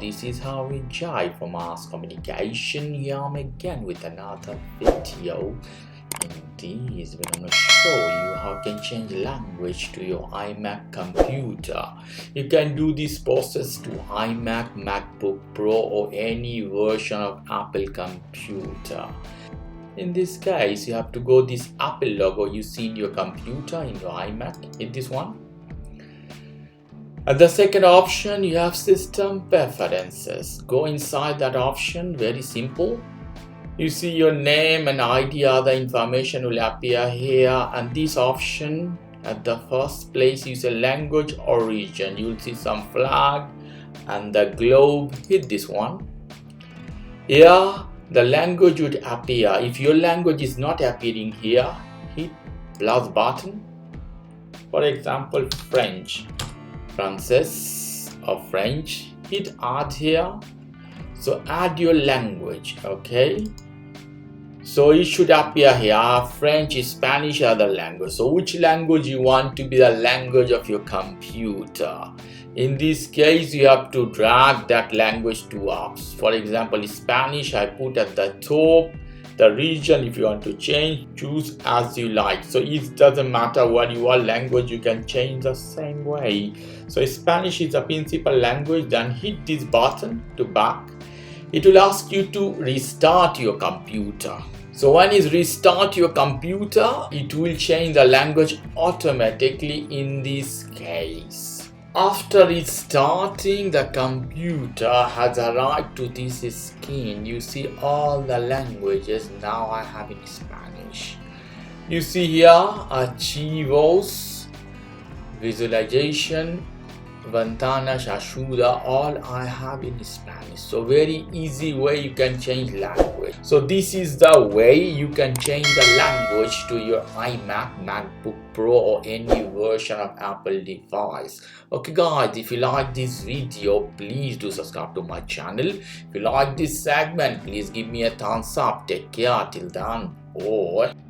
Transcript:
this is Harvey Jai for Mass Communication. Here I'm again with another video. In this video, I'm going to show you how you can change language to your iMac computer. You can do this process to iMac, Macbook Pro or any version of Apple computer. In this case, you have to go this Apple logo you see in your computer, in your iMac, hit this one. At the second option, you have system preferences. Go inside that option, very simple. You see your name and ID, other information will appear here, and this option at the first place is a language or region. You will see some flag and the globe, hit this one. Here the language would appear. If your language is not appearing here, hit plus button. For example, French. Francis or French, hit add here. So add your language, okay? So it should appear here, French, Spanish, other language. So which language you want to be the language of your computer? In this case, you have to drag that language to up. For example, Spanish, I put at the top. The region, if you want to change, choose as you like. So it doesn't matter what your language, you can change the same way. So Spanish is the principal language, then hit this button to back. It will ask you to restart your computer. So when you restart your computer, it will change the language automatically in this case. After restarting, the computer has arrived to this screen. You see all the languages. Now I have in Spanish. You see here archivos, visualization, ventanas, ayuda, all I have in Spanish. So very easy way you can change language. So this is the way you can change the language to your iMac, MacBook Pro or any version of Apple device. Okay guys, if you like this video, please do subscribe to my channel. If you like this segment, please give me a thumbs up. Take care till then. Bye.